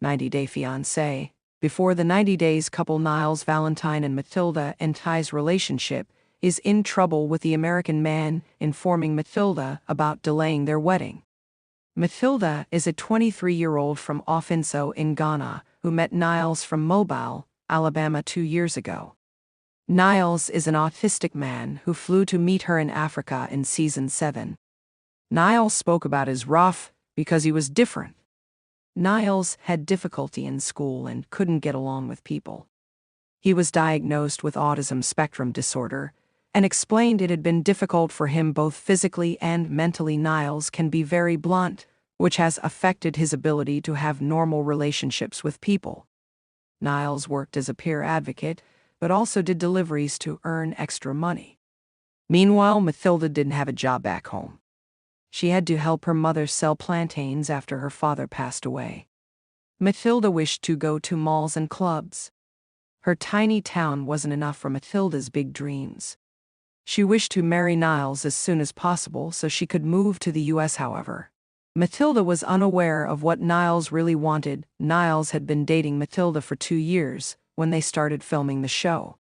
90-Day Fiancé. Before the 90 days, couple Niles, Valentine, and Matilda entice relationship is in trouble with the American man informing Matilda about delaying their wedding. Matilda is a 23-year-old from Fiancé in Ghana who met Niles from Mobile, Alabama 2 years ago. Niles is an autistic man who flew to meet her in Africa in season 7. Niles spoke about his rough because he was different. Niles had difficulty in school and couldn't get along with people. He was diagnosed with autism spectrum disorder and explained it had been difficult for him both physically and mentally. Niles can be very blunt, which has affected his ability to have normal relationships with people. Niles worked as a peer advocate, but also did deliveries to earn extra money. Meanwhile, Matilda didn't have a job back home. She had to help her mother sell plantains after her father passed away. Matilda wished to go to malls and clubs. Her tiny town wasn't enough for Matilda's big dreams. She wished to marry Niles as soon as possible so she could move to the US. However, Matilda was unaware of what Niles really wanted. Niles had been dating Matilda for 2 years when they started filming the show.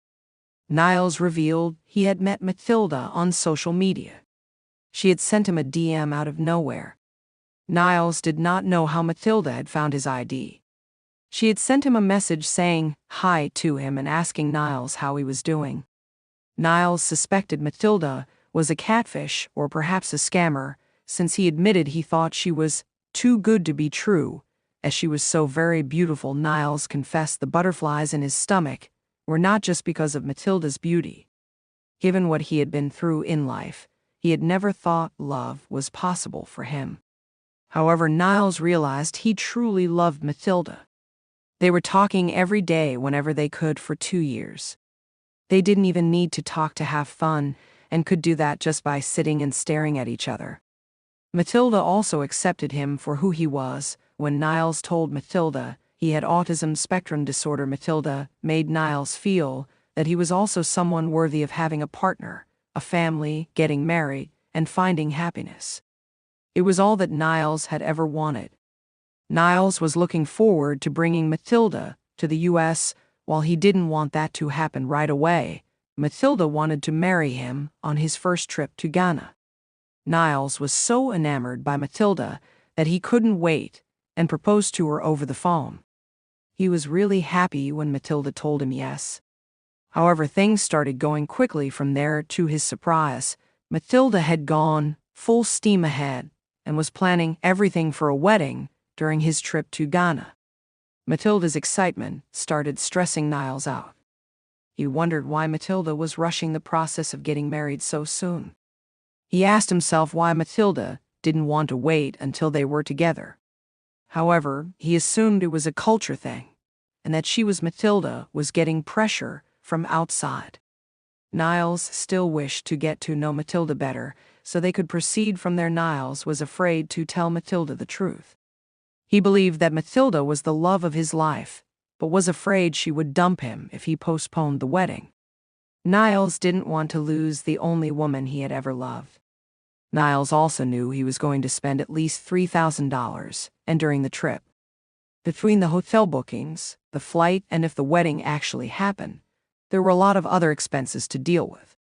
Niles revealed he had met Matilda on social media. She had sent him a DM out of nowhere. Niles did not know how Matilda had found his ID. She had sent him a message saying hi to him and asking Niles how he was doing. Niles suspected Matilda was a catfish or perhaps a scammer, since he admitted he thought she was too good to be true, as she was so very beautiful. Niles confessed the butterflies in his stomach were not just because of Matilda's beauty. Given what he had been through in life, he had never thought love was possible for him. However, Niles realized he truly loved Matilda. They were talking every day whenever they could for 2 years. They didn't even need to talk to have fun, and could do that just by sitting and staring at each other. Matilda also accepted him for who he was. When Niles told Matilda he had autism spectrum disorder, Matilda made Niles feel that he was also someone worthy of having a partner, a family, getting married, and finding happiness. It was all that Niles had ever wanted. Niles was looking forward to bringing Matilda to the US. While he didn't want that to happen right away, Matilda wanted to marry him on his first trip to Ghana. Niles was so enamored by Matilda that he couldn't wait and proposed to her over the phone. He was really happy when Matilda told him yes. However, things started going quickly from there. To his surprise, Matilda had gone full steam ahead and was planning everything for a wedding during his trip to Ghana. Matilda's excitement started stressing Niles out. He wondered why Matilda was rushing the process of getting married so soon. He asked himself why Matilda didn't want to wait until they were together. However, he assumed it was a culture thing, and that Matilda was getting pressure from outside. Niles still wished to get to know Matilda better so they could proceed from there. Niles was afraid to tell Matilda the truth. He believed that Matilda was the love of his life, but was afraid she would dump him if he postponed the wedding. Niles didn't want to lose the only woman he had ever loved. Niles also knew he was going to spend at least $3,000, and during the trip. Between the hotel bookings, the flight, and if the wedding actually happened, there were a lot of other expenses to deal with.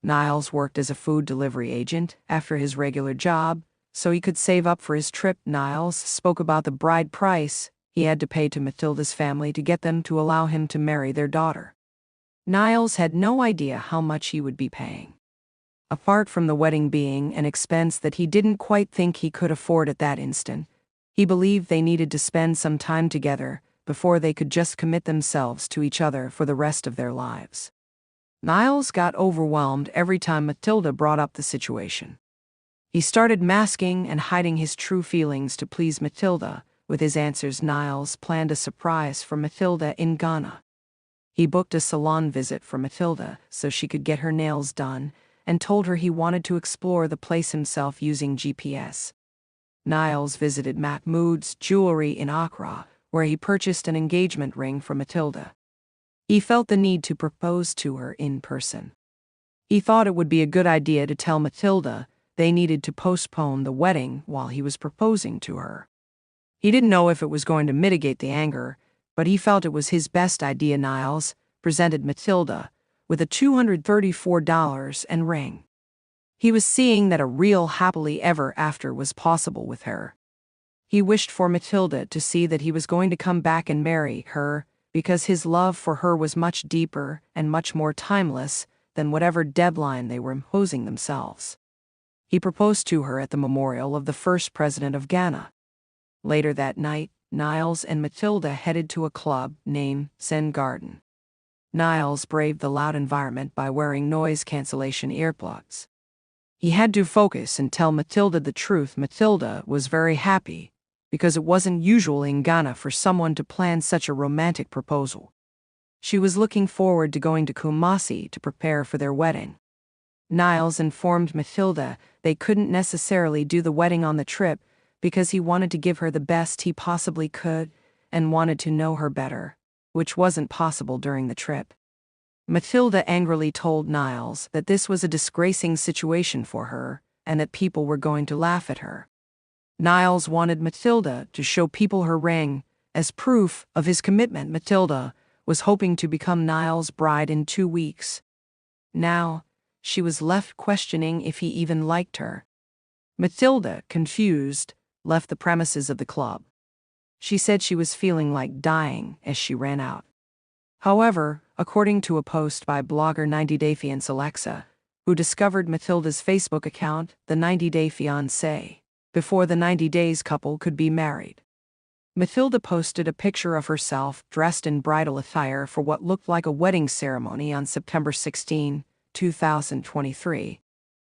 Niles worked as a food delivery agent after his regular job, so he could save up for his trip. Niles spoke about the bride price he had to pay to Matilda's family to get them to allow him to marry their daughter. Niles had no idea how much he would be paying. Apart from the wedding being an expense that he didn't quite think he could afford at that instant, he believed they needed to spend some time together before they could just commit themselves to each other for the rest of their lives. Niles got overwhelmed every time Matilda brought up the situation. He started masking and hiding his true feelings to please Matilda. With his answers, Niles planned a surprise for Matilda in Ghana. He booked a salon visit for Matilda so she could get her nails done, and told her he wanted to explore the place himself using GPS. Niles visited Mahmoud's jewelry in Accra, where he purchased an engagement ring for Matilda. He felt the need to propose to her in person. He thought it would be a good idea to tell Matilda they needed to postpone the wedding while he was proposing to her. He didn't know if it was going to mitigate the anger, but he felt it was his best idea. Niles presented Matilda with a $234 and ring. He was seeing that a real happily ever after was possible with her. He wished for Matilda to see that he was going to come back and marry her, because his love for her was much deeper and much more timeless than whatever deadline they were imposing themselves. He proposed to her at the memorial of the first president of Ghana. Later that night, Niles and Matilda headed to a club named Zen Garden. Niles braved the loud environment by wearing noise cancellation earplugs. He had to focus and tell Matilda the truth. Matilda was very happy, because it wasn't usual in Ghana for someone to plan such a romantic proposal. She was looking forward to going to Kumasi to prepare for their wedding. Niles informed Matilda they couldn't necessarily do the wedding on the trip because he wanted to give her the best he possibly could and wanted to know her better, which wasn't possible during the trip. Matilda angrily told Niles that this was a disgracing situation for her and that people were going to laugh at her. Niles wanted Matilda to show people her ring as proof of his commitment. Matilda was hoping to become Niles' bride in 2 weeks. Now, she was left questioning if he even liked her. Matilda, confused, left the premises of the club. She said she was feeling like dying as she ran out. However, according to a post by blogger 90-Day Fiancé Alexa, who discovered Matilda's Facebook account, the 90-Day Fiancé, before the 90 days couple could be married. Matilda posted a picture of herself dressed in bridal attire for what looked like a wedding ceremony on September 16, 2023,